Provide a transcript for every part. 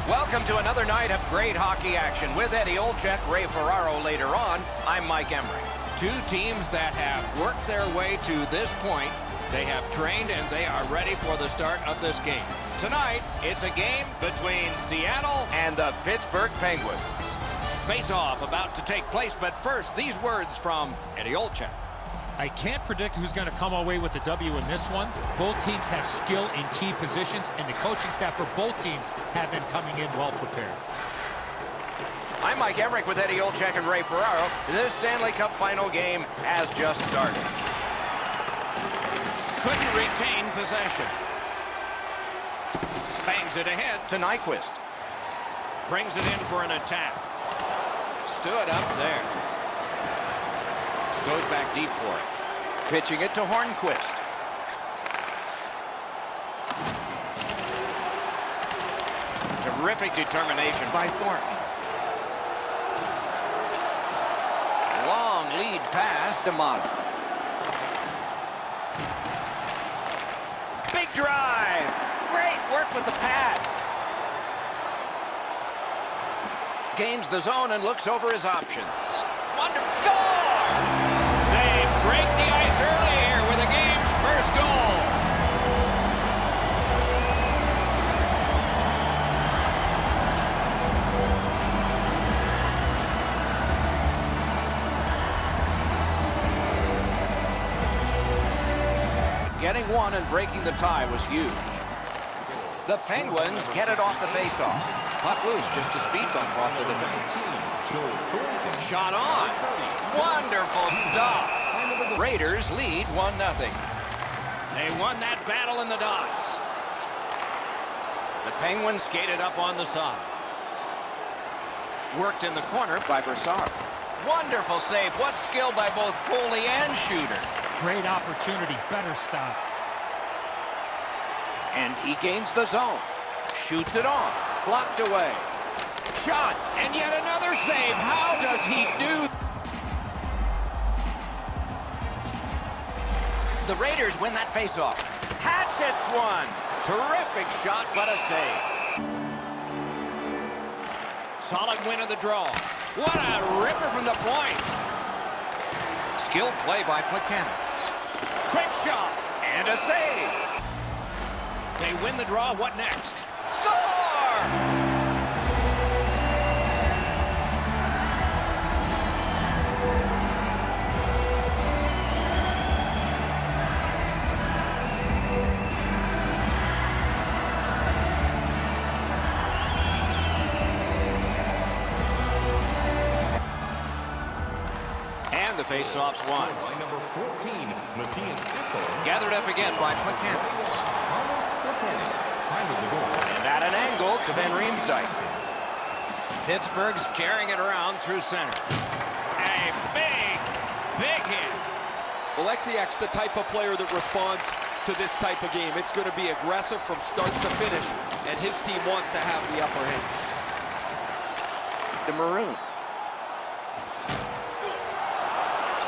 Welcome to another night of great hockey action with Eddie Olczyk, Ray Ferraro later on. I'm Mike Emmerich. Two teams that have worked their way to this point. They have trained and they are ready for the start of this game. Tonight, it's a game between Seattle and the Pittsburgh Penguins. Face-off about to take place, but first, these words from Eddie Olczyk. I can't predict who's going to come away with the W in this one. Both teams have skill in key positions, and the coaching staff for both teams have been coming in well prepared. I'm Mike Emmerich with Eddie Olczyk and Ray Ferraro. This Stanley Cup final game has just started. Couldn't retain possession. Bangs it ahead to Nyquist. Brings it in for an attack. Stood up there. Goes back deep for it. Pitching it to Hornquist. Terrific determination by Thornton. Long lead pass to Mata. Big drive. Great work with the pad. Gains the zone and looks over his options. Wonderful score! Break the ice early here with the game's first goal. Getting one and breaking the tie was huge. The Penguins get it off the faceoff. Puck loose, just a speed bump off the defense. Shot on. Wonderful stop. Raiders lead 1-0. They won that battle in the dots. The Penguins skated up on the side. Worked in the corner by Brassard. Wonderful save. What skill by both goalie and shooter. Great opportunity. Better stop. And he gains the zone. Shoots it on. Blocked away. Shot. And yet another save. How does he do? The Raiders win that faceoff. Hatchets one. Terrific shot, but a save. Solid win of the draw. What a ripper from the point. Skilled play by Plekanec. Quick shot and a save. They win the draw. What next? Score! The face-off's won. Gathered up again by Plekanec. And at an angle to Van Riemsdyk. Pittsburgh's carrying it around through center. A big hit. Alexiak's the type of player that responds to this type of game. It's going to be aggressive from start to finish, and his team wants to have the upper hand. The Maroon.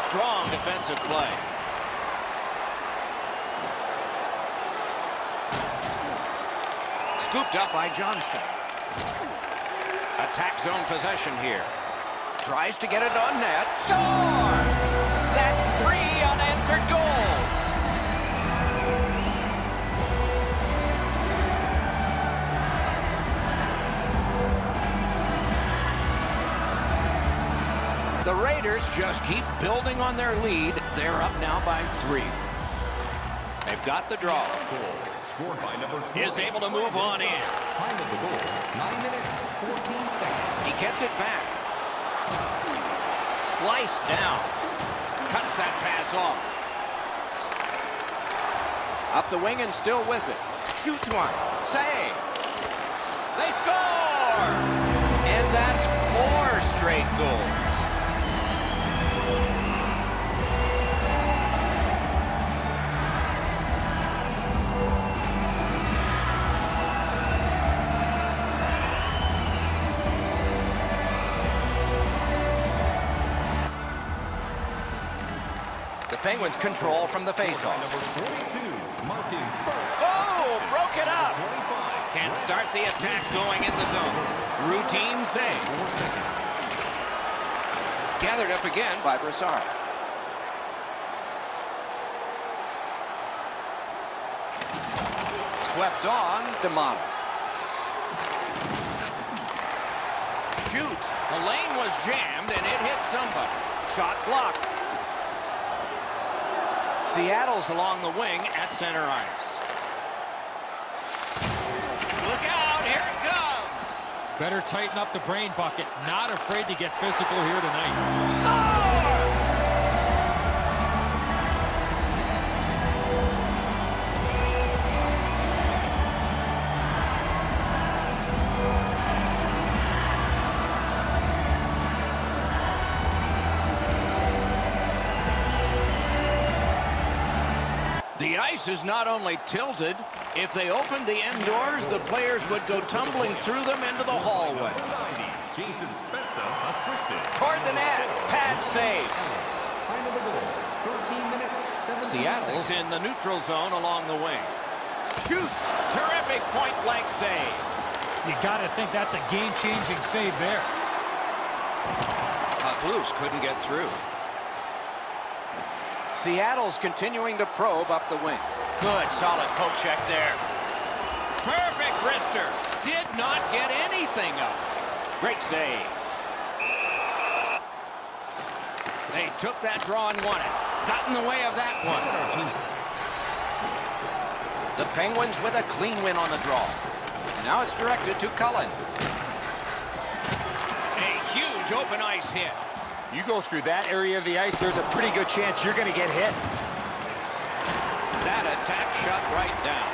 Strong defensive play. Scooped up by Johnson. Attack zone possession here. Tries to get it on net. Score! That's 3 unanswered goals. The Raiders just keep building on their lead. They're up now by 3. They've got the draw. Is able to move on in. Time of the goal, 9 minutes, 14 seconds. He gets it back. Sliced down. Cuts that pass off. Up the wing and still with it. Shoots one. Save. They score! And that's 4 straight goals. The Penguins control from the faceoff. Number 42, Martin. Oh, broke it up. 25. Can start the attack going in the zone. Routine save. Gathered up again by Brassard. Swept on, D'Amato. Shoots. The lane was jammed, and it hit somebody. Shot blocked. Seattle's along the wing at center ice. Look out, here it comes. Better tighten up the brain bucket. Not afraid to get physical here tonight. Score! The ice is not only tilted, if they opened the end doors, the players would go tumbling through them into the hallway. Toward the net, pad save. Seattle's in the neutral zone along the wing. Shoots, terrific point-blank save. You got to think that's a game-changing save there. Puck loose, couldn't get through. Seattle's continuing to probe up the wing. Good, solid poke check there. Perfect wrister. Did not get anything up. Great save. They took that draw and won it. Got in the way of that one. The Penguins with a clean win on the draw. And now it's directed to Cullen. A huge open ice hit. You go through that area of the ice, there's a pretty good chance you're going to get hit. That attack shut right down.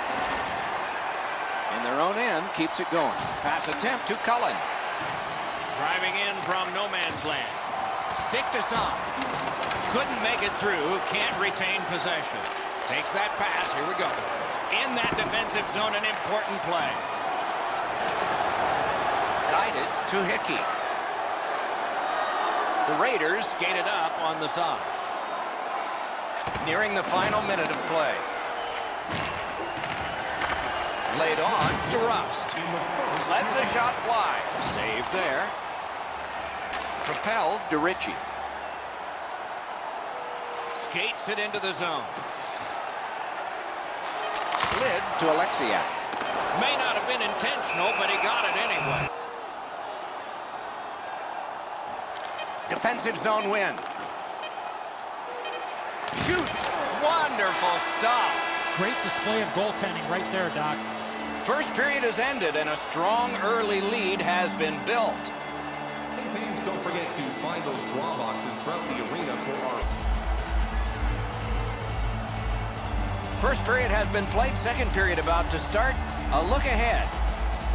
In their own end, keeps it going. Pass attempt to Cullen. Driving in from no man's land. Stick to some. Couldn't make it through. Can't retain possession. Takes that pass. Here we go. In that defensive zone, an important play. Guided to Hickey. The Raiders skated up on the side. Nearing the final minute of play. Laid on to Rust. Lets a shot fly. Saved there. Propelled to Ritchie. Skates it into the zone. Slid to Alexiak. May not have been intentional, but he got it anyway. Defensive zone win. Shoots. Wonderful stop. Great display of goaltending right there, Doc. First period has ended and a strong early lead has been built. Hey fans, don't forget to find those draw boxes throughout the arena for our... First period has been played. Second period about to start. A look ahead.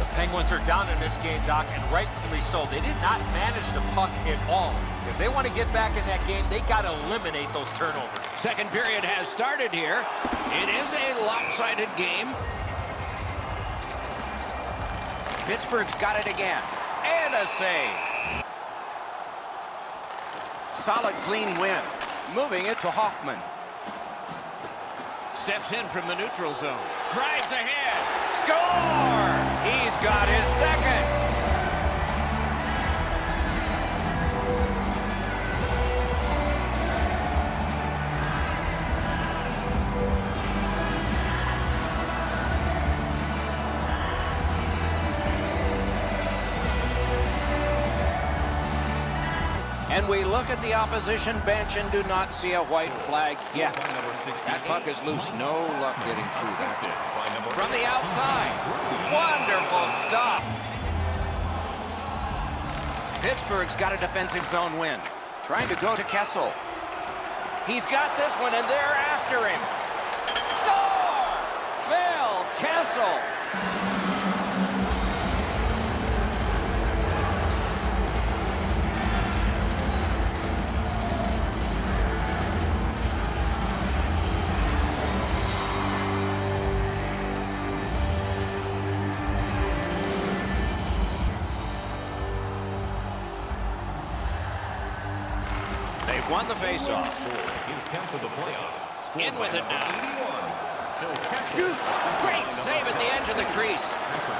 The Penguins are down in this game, Doc, and rightfully so. They did not manage the puck at all. If they want to get back in that game, they got to eliminate those turnovers. Second period has started here. It is a lopsided game. Pittsburgh's got it again. And a save. Solid, clean win. Moving it to Hoffman. Steps in from the neutral zone. Drives ahead. Score! He's got his second. And we look at the opposition bench and do not see a white flag yet. That puck is loose. No luck getting through that. From the outside. Wonderful stop. Pittsburgh's got a defensive zone win. Trying to go to Kessel. He's got this one, and they're after him. Score! Phil Kessel. Won the faceoff. In with it now. Shoots. Great save at the edge of the crease.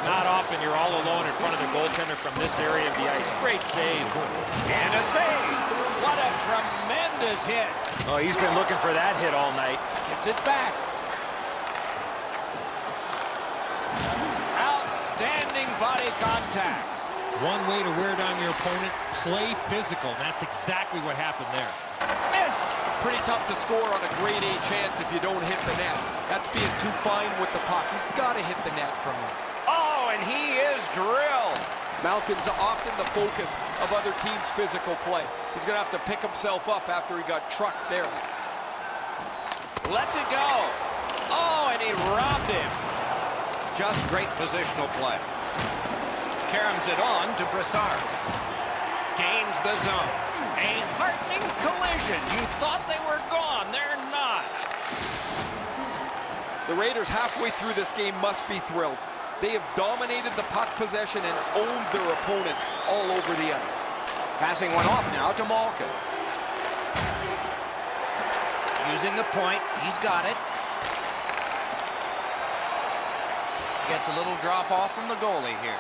Not often you're all alone in front of the goaltender from this area of the ice. Great save. And a save. What a tremendous hit. Oh, he's been looking for that hit all night. Gets it back. Outstanding body contact. One way to wear down your opponent, play physical. That's exactly what happened there. Missed. Pretty tough to score on a grade A chance if you don't hit the net. That's being too fine with the puck. He's got to hit the net from there. Oh, and he is drilled. Malkin's often the focus of other teams' physical play. He's going to have to pick himself up after he got trucked there. Lets it go. Oh, and he robbed him. Just great positional play. Caroms it on to Brassard. Gains the zone. A heartening collision. You thought they were gone. They're not. The Raiders halfway through this game must be thrilled. They have dominated the puck possession and owned their opponents all over the ice. Passing one off now to Malkin. Using the point. He's got it. Gets a little drop off from the goalie here.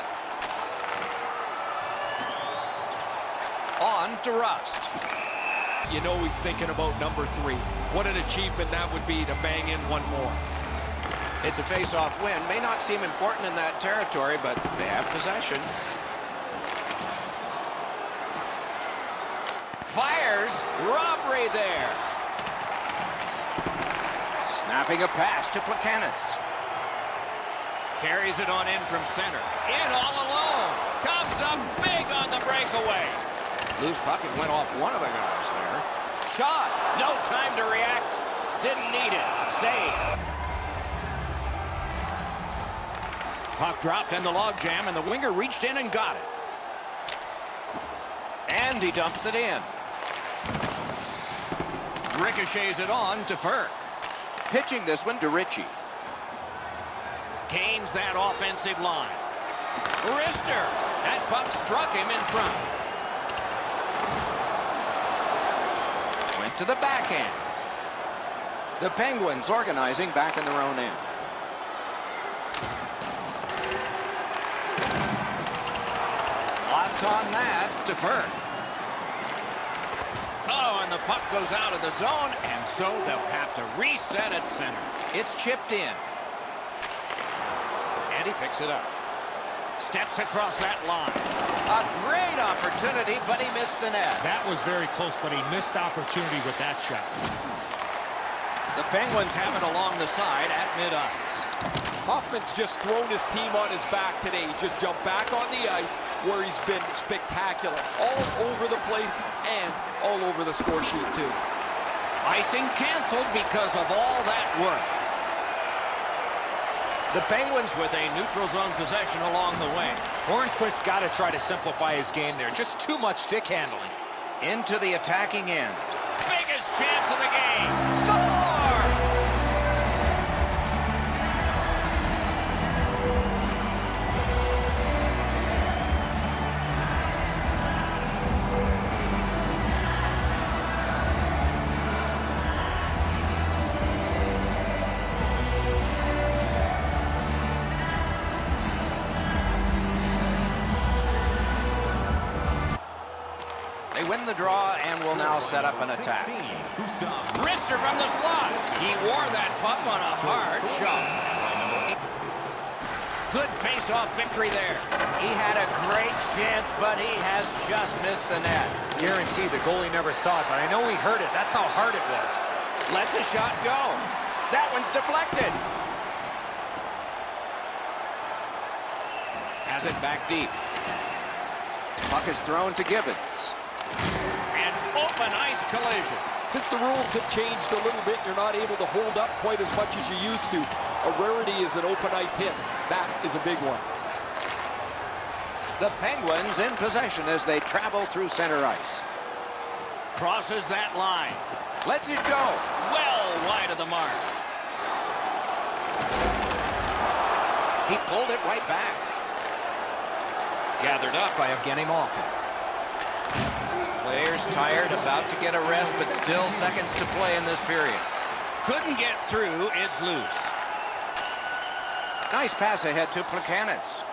On to Rust. You know he's thinking about number 3. What an achievement that would be to bang in one more. It's a face-off win. May not seem important in that territory, but they have possession. Fires. Robbery there. Snapping a pass to Plekanec. Carries it on in from center. In all alone. Comes up big on the breakaway. Loose puck, it went off one of the guys there. Shot. No time to react. Didn't need it. Save. Puck dropped in the logjam, and the winger reached in and got it. And he dumps it in. Ricochets it on to Ferk. Pitching this one to Ritchie. Gains that offensive line. Rister. That puck struck him in front. Went to the backhand. The Penguins organizing back in their own end. Lots on that to Ferk. Oh, and the puck goes out of the zone, and so they'll have to reset at center. It's chipped in. And he picks it up. Steps across that line. A great opportunity, but he missed the net. That was very close, but he missed opportunity with that shot. The Penguins have it along the side at mid-ice. Hoffman's just thrown his team on his back today. He just jumped back on the ice where he's been spectacular. All over the place and all over the score sheet, too. Icing canceled because of all that work. The Penguins with a neutral zone possession along the way. Hornquist got to try to simplify his game there. Just too much stick handling. Into the attacking end. Biggest chance of the game. Score! They win the draw and will now set up an attack. Rister from the slot. He wore that puck on a hard shot. Good face-off victory there. He had a great chance, but he has just missed the net. Guaranteed the goalie never saw it, but I know he heard it. That's how hard it was. Lets a shot go. That one's deflected. Has it back deep. Puck is thrown to Gibbons. An open ice collision. Since the rules have changed a little bit, you're not able to hold up quite as much as you used to. A rarity is an open ice hit. That is a big one. The Penguins in possession as they travel through center ice. Crosses that line. Lets it go. Well wide of the mark. He pulled it right back. Gathered up by Evgeny Malkin. Players tired, about to get a rest, but still seconds to play in this period. Couldn't get through, it's loose. Nice pass ahead to Plekanec.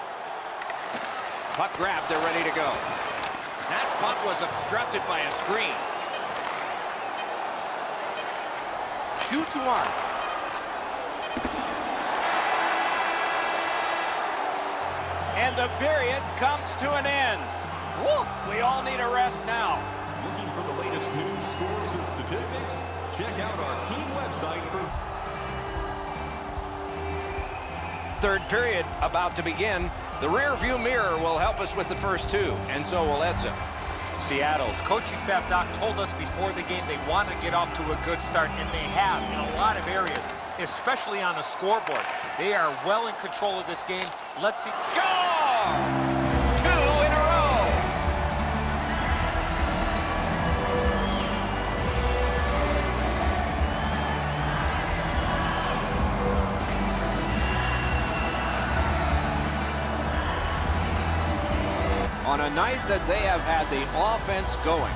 Puck grabbed, they're ready to go. That puck was obstructed by a screen. Shoots one. And the period comes to an end. Woo! We all need a rest now. Looking for the latest news, scores, and statistics? Check out our team website for... Third period about to begin. The rear view mirror will help us with the first two, and so will Edzo. Seattle's coaching staff, Doc, told us before the game they want to get off to a good start, and they have in a lot of areas, especially on the scoreboard. They are well in control of this game. Let's see. Score! 2 in a row. On a night that they have had the offense going.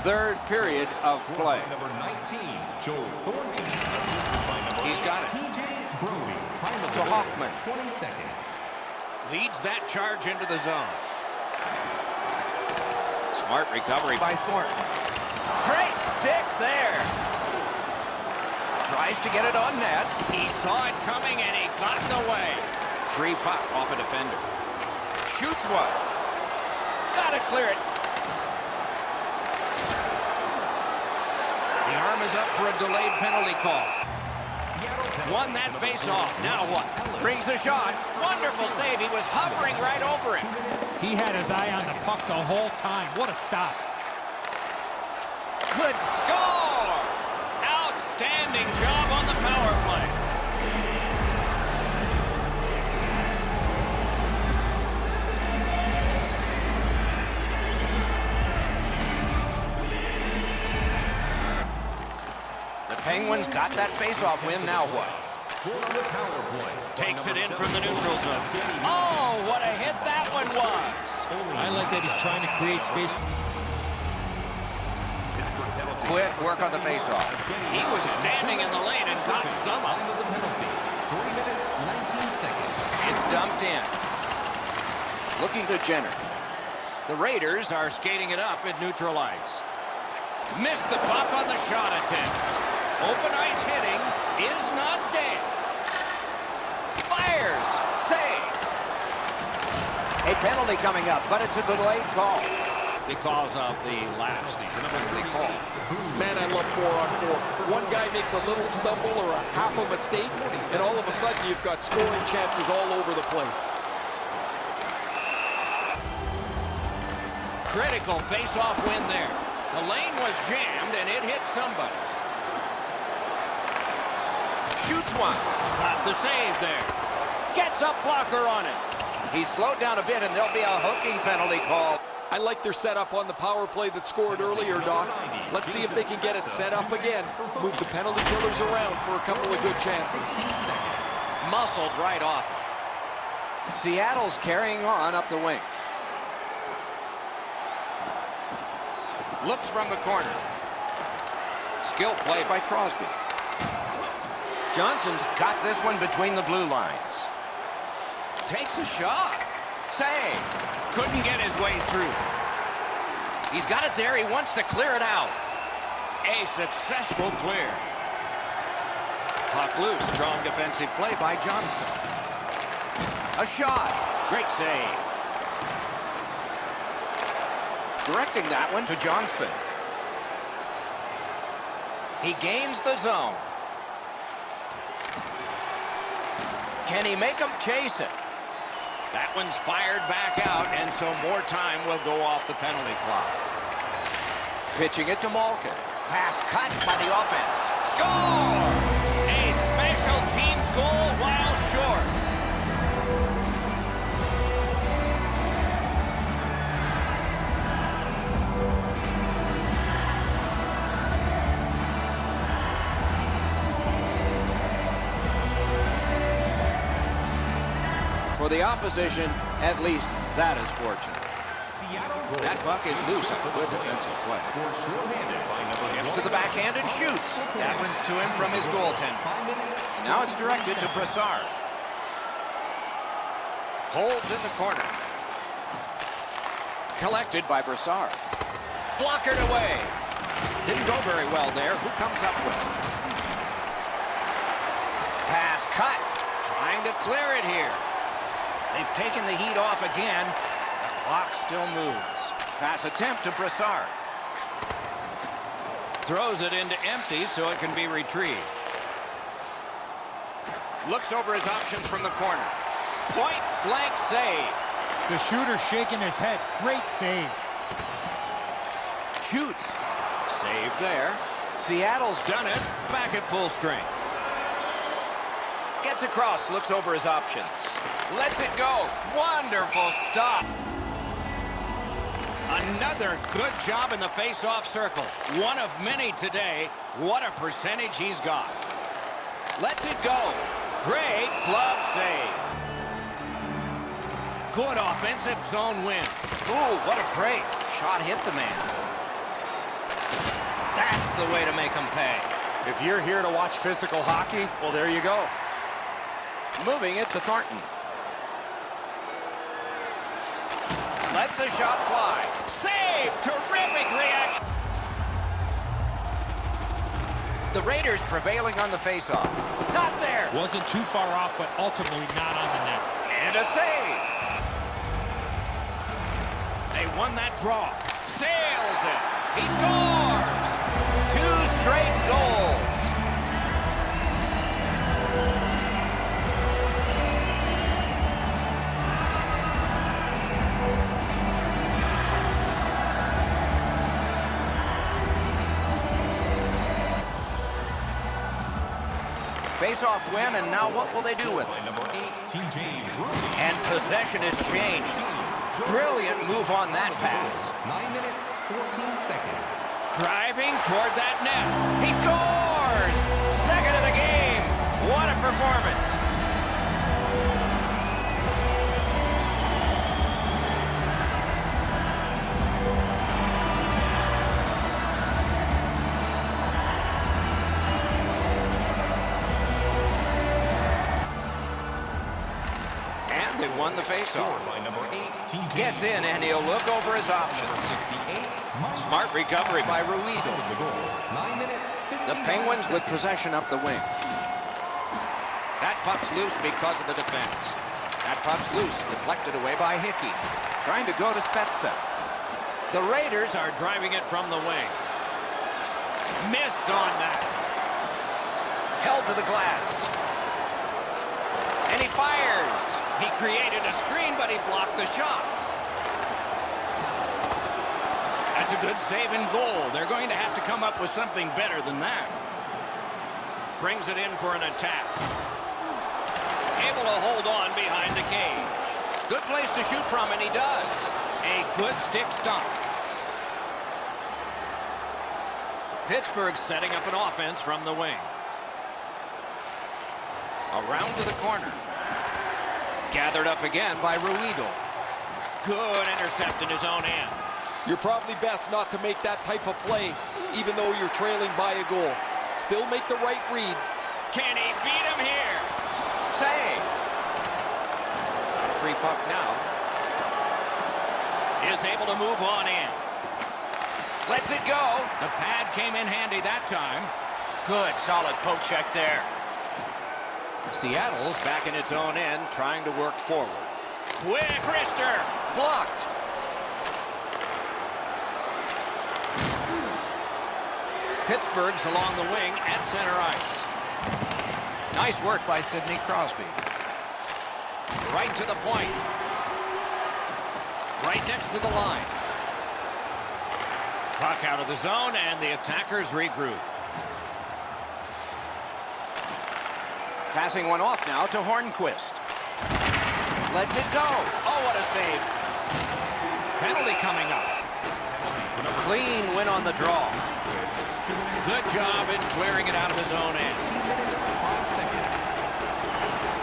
Third period of play. Number 19, Joe Thornton. Assisted by number He's got it. TJ Brody. Time of To the Hoffman. 20 seconds. Leads that charge into the zone. Smart recovery by Thornton. Great stick there. Tries to get it on net. He saw it coming and he got in the way. Free puck off a defender. Shoots one. Gotta clear it. The arm is up for a delayed penalty call. Won that face-off. Now what? Brings the shot. Wonderful save. He was hovering right over him. He had his eye on the puck the whole time. What a stop. Good score! Outstanding job on the power play. Penguins got that face-off win. Now what? Takes it in from the neutral zone. Oh, what a hit that one was. I like that he's trying to create space. Quick work on the face-off. He was standing in the lane and got some up. 3 minutes, 19 seconds. It's dumped in. Looking to Jenner. The Raiders are skating it up at neutral ice. Missed the puck on the shot attempt. Open ice hitting is not dead. Fires. Save. A penalty coming up, but it's a delayed call because of the last penalty call. Man, I love 4-on-4. One guy makes a little stumble or a half a mistake, and all of a sudden you've got scoring chances all over the place. Critical face-off win there. The lane was jammed, and it hit somebody. Shoots one. Got the save there. Gets a blocker on it. He's slowed down a bit, and there'll be a hooking penalty call. I like their setup on the power play that scored earlier, Doc. Let's see if they can get it set up again. Move the penalty killers around for a couple of good chances. Muscled right off. Seattle's carrying on up the wing. Looks from the corner. Skill play by Crosby. Johnson's got this one between the blue lines. Takes a shot. Save. Couldn't get his way through. He's got it there. He wants to clear it out. A successful clear. Puck loose. Strong defensive play by Johnson. A shot. Great save. Directing that one to Johnson. He gains the zone. Can he make him chase it? That one's fired back out, and so more time will go off the penalty clock. Pitching it to Malkin. Pass cut by the offense. Score! A special teams goal while short. For the opposition, at least that is fortunate. That puck is loose on a good defensive play. Shifts to the backhand and shoots. That one's to him from his goaltender. Now it's directed to Brassard. Holds in the corner. Collected by Brassard. Blockered away. Didn't go very well there. Who comes up with it? Pass cut. Trying to clear it here. They've taken the heat off again. The clock still moves. Pass attempt to Brassard. Throws it into empty so it can be retrieved. Looks over his options from the corner. Point blank save. The shooter shaking his head. Great save. Shoots. Save there. Seattle's done it. Back at full strength. Gets across. Looks over his options. Lets it go. Wonderful stop. Another good job in the face-off circle. One of many today. What a percentage he's got. Lets it go. Great glove save. Good offensive zone win. Ooh, what a break. Shot hit the man. That's the way to make him pay. If you're here to watch physical hockey, well, there you go. Moving it to Thornton. Lets a shot fly. Save! Terrific reaction. The Raiders prevailing on the faceoff. Not there. Wasn't too far off, but ultimately not on the net. And a save. They won that draw. Sails it. He scores. 2 straight goals. Face-off win, and now what will they do with it? And possession has changed. Brilliant move on that pass. 9 minutes, 14 seconds. Driving toward that net. He scores! Second of the game. What a performance. And they won the faceoff. Gets in, and he'll look over his options. Smart recovery by Ruido. The Penguins with possession up the wing. That puck's loose because of the defense. That puck's loose, deflected away by Hickey. Trying to go to Spezza. The Raiders are driving it from the wing. Missed on that. Held to the glass. And he fires. He created a screen, but he blocked the shot. That's a good save and goal. They're going to have to come up with something better than that. Brings it in for an attack. Able to hold on behind the cage. Good place to shoot from, and he does. A good stick stump. Pittsburgh setting up an offense from the wing. Around to the corner. Gathered up again by Ruido. Good intercept in his own end. You're probably best not to make that type of play, even though you're trailing by a goal. Still make the right reads. Can he beat him here? Save. Free puck now. Is able to move on in. Lets it go. The pad came in handy that time. Good, solid poke check there. Seattle's back in its own end, trying to work forward. Quick wrister. Blocked. Pittsburgh's along the wing at center ice. Nice work by Sidney Crosby. Right to the point. Right next to the line. Puck out of the zone, and the attackers regroup. Passing one off now to Hornquist. Lets it go. Oh, what a save. Penalty coming up. Clean win on the draw. Good job in clearing it out of his own end.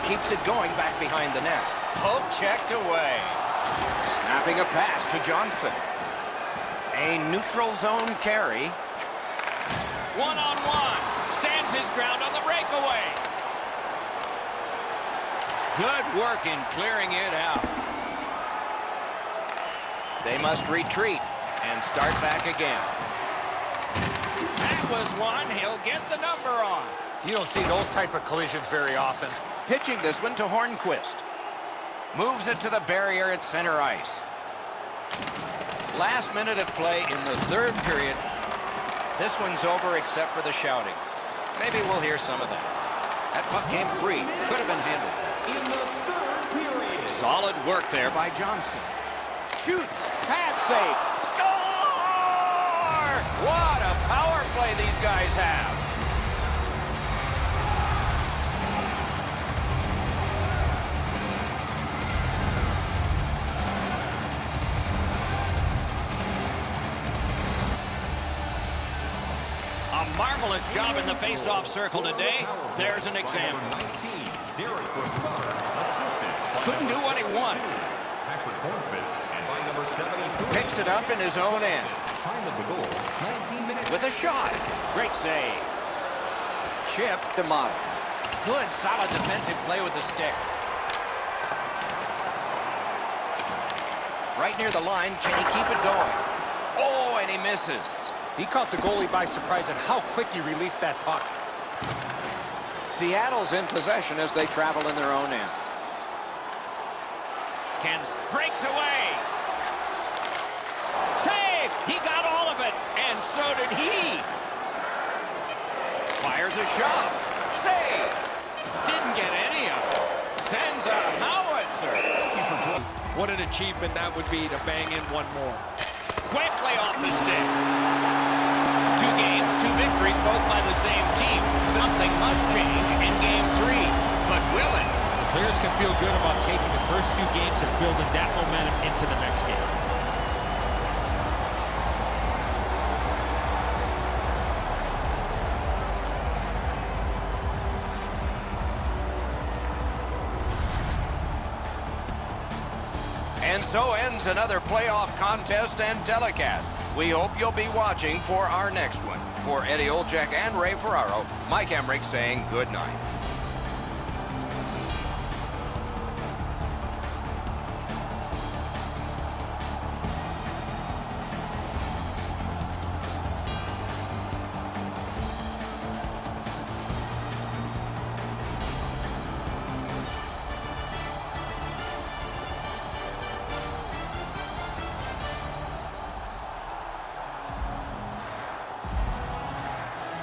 Keeps it going back behind the net. Poke checked away. Snapping a pass to Johnson. A neutral zone carry. One-on-one. Stands his ground on the breakaway. Good work in clearing it out. They must retreat and start back again. That was one. He'll get the number on. You don't see those type of collisions very often. Pitching this one to Hornquist. Moves it to the barrier at center ice. Last minute of play in the third period. This one's over except for the shouting. Maybe we'll hear some of that. That puck came free. Could have been handled. In the third period. Solid work there by Johnson. Shoots. Pad save. Score! What a power play these guys have. A marvelous job in the face-off circle today. There's an example. Couldn't do what he wanted. Picks it up in his own end. With a shot. Great save. Chip D'Amato. Good, solid defensive play with the stick. Right near the line. Can he keep it going? Oh, and he misses. He caught the goalie by surprise at how quick he released that puck. Seattle's in possession as they travel in their own end. Kens breaks away. Save! He got all of it, and so did he. Fires a shot. Save! Didn't get any of it. Sends a howitzer. What an achievement that would be to bang in one more. Quickly off the stick. 2 games, 2 victories, both by the same team. Something must change in Game 3. But will it? The players can feel good about taking the first 2 games and building that momentum into the next game. And so ends another playoff contest and telecast. We hope you'll be watching for our next one. For Eddie Olczyk and Ray Ferraro, Mike Emmerich saying good night.